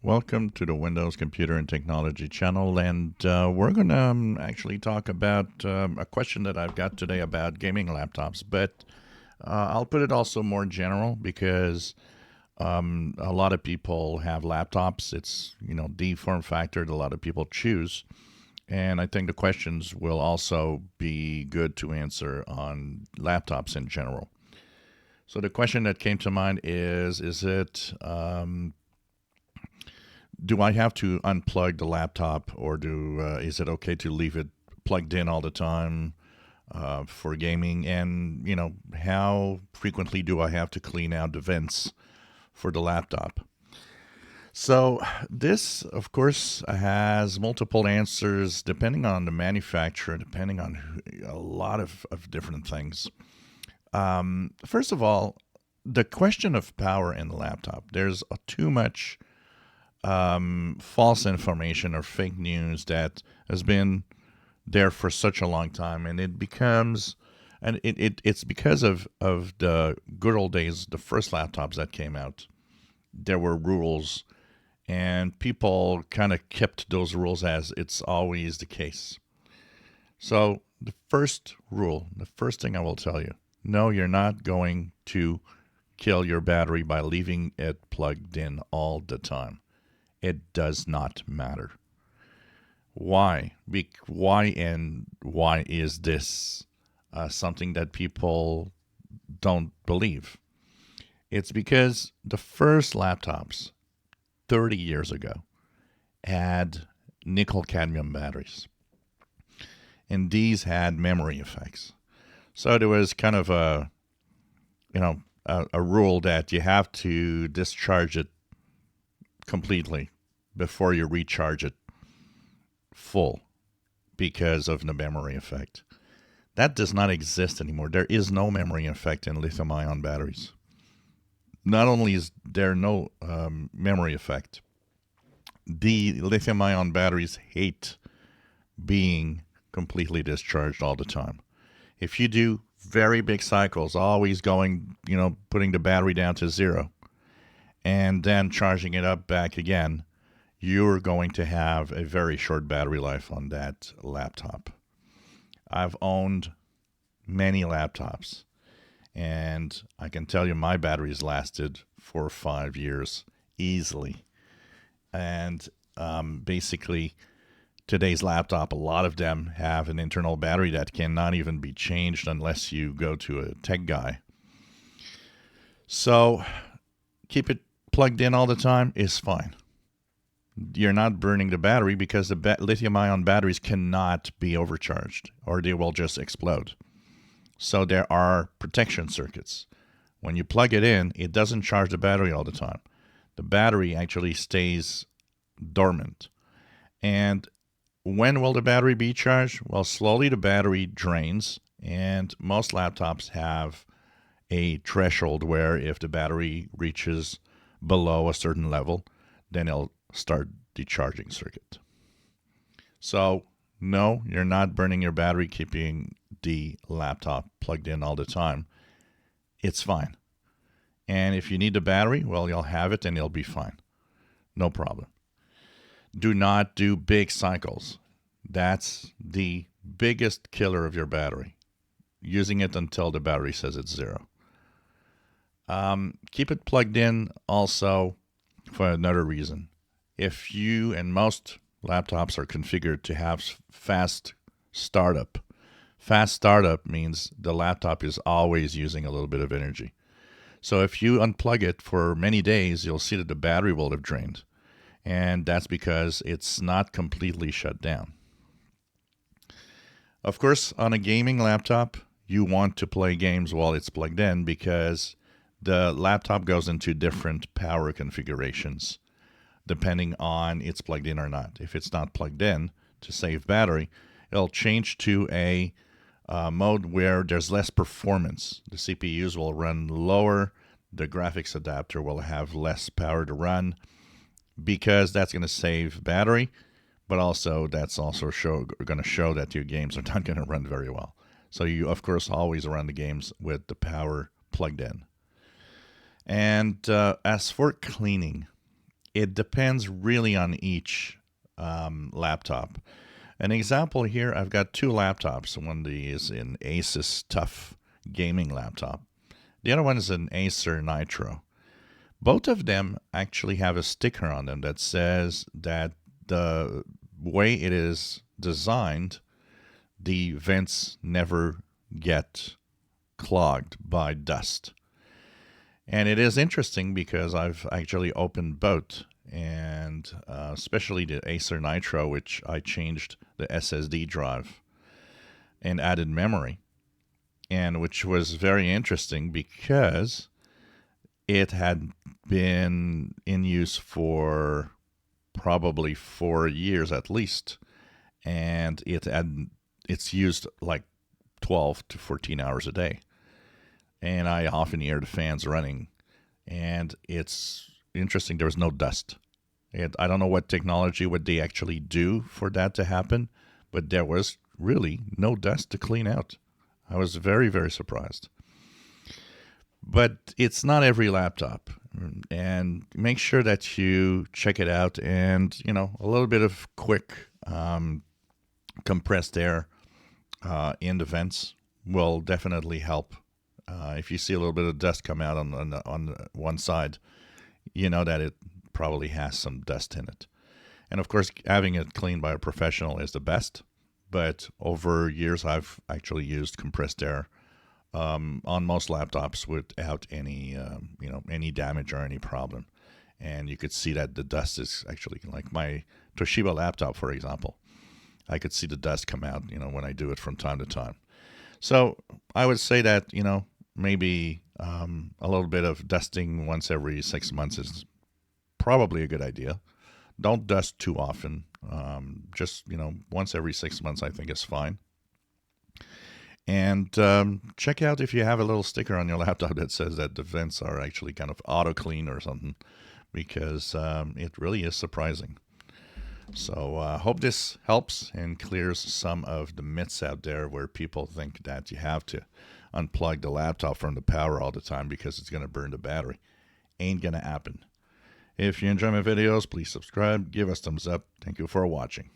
Welcome to the Windows Computer and Technology channel, and we're going to actually talk about a question that I've got today about gaming laptops, but I'll put it also more general because a lot of people have laptops. It's, the form factor that a lot of people choose, and I think the questions will also be good to answer on laptops in general. So the question that came to mind is it do I have to unplug the laptop, or do is it okay to leave it plugged in all the time for gaming? And how frequently do I have to clean out the vents for the laptop? So this, of course, has multiple answers depending on the manufacturer, depending on a lot of different things. First of all, the question of power in the laptop. There's too much false information or fake news that has been there for such a long time, and it becomes, and it's because of the good old days, the first laptops that came out. There were rules, and people kind of kept those rules as it's always the case. So the first rule, the first thing I will tell you: no, you're not going to kill your battery by leaving it plugged in all the time. It does not matter. Why? Why is this something that people don't believe? It's because the first laptops 30 years ago had nickel cadmium batteries, and these had memory effects. So there was kind of a rule that you have to discharge it completely before you recharge it full because of the memory effect. That does not exist anymore. There is no memory effect in lithium ion batteries. Not only is there no memory effect, the lithium ion batteries hate being completely discharged all the time. If you do very big cycles, always going, putting the battery down to zero and then charging it up back again, you're going to have a very short battery life on that laptop. I've owned many laptops, and I can tell you my batteries lasted 4 or 5 years easily. And basically, today's laptop, a lot of them have an internal battery that cannot even be changed unless you go to a tech guy. So keep it plugged in all the time is fine. You're not burning the battery because the lithium ion batteries cannot be overcharged or they will just explode. So there are protection circuits. When you plug it in, it doesn't charge the battery all the time. The battery actually stays dormant. And when will the battery be charged? Well, slowly the battery drains, and most laptops have a threshold where if the battery reaches below a certain level, then it'll start the charging circuit. So, no, you're not burning your battery keeping the laptop plugged in all the time. It's fine. And if you need the battery, well, you'll have it and you'll be fine. No problem. Do not do big cycles. That's the biggest killer of your battery. Using it until the battery says it's zero. Keep it plugged in also for another reason. If you, and most laptops are configured to have fast startup. Fast startup means the laptop is always using a little bit of energy. So if you unplug it for many days, you'll see that the battery will have drained. And that's because it's not completely shut down. Of course, on a gaming laptop, you want to play games while it's plugged in because the laptop goes into different power configurations depending on it's plugged in or not. If it's not plugged in to save battery, it'll change to a mode where there's less performance. The CPUs will run lower, the graphics adapter will have less power to run because that's going to save battery, but also that's also going to show that your games are not going to run very well. So you, of course, always run the games with the power plugged in. And as for cleaning, It depends really on each laptop. An example here, I've got two laptops. One is an Asus TUF gaming laptop. The other one is an Acer Nitro. Both of them actually have a sticker on them that says that the way it is designed, the vents never get clogged by dust. And it is interesting because I've actually opened both, and especially the Acer Nitro, which I changed the SSD drive and added memory, and which was very interesting because it had been in use for probably 4 years at least, and it's used like 12 to 14 hours a day. And I often hear the fans running, and it's interesting. There was no dust. And I don't know what technology would they actually do for that to happen, but there was really no dust to clean out. I was very, very surprised. But it's not every laptop, and make sure that you check it out. And a little bit of quick compressed air in the vents will definitely help. If you see a little bit of dust come out on one side, you know that it probably has some dust in it. And of course, having it cleaned by a professional is the best. But over years, I've actually used compressed air on most laptops without any damage or any problem. And you could see that the dust is actually, like my Toshiba laptop, for example. I could see the dust come out, when I do it from time to time. So I would say that, maybe a little bit of dusting once every 6 months is probably a good idea. Don't dust too often. Just, once every 6 months, I think is fine. And check out if you have a little sticker on your laptop that says that the vents are actually kind of auto clean or something, because it really is surprising. So hope this helps and clears some of the myths out there where people think that you have to unplug the laptop from the power all the time because it's going to burn the battery. Ain't going to happen. If you enjoy my videos, please subscribe, give us thumbs up. Thank you for watching.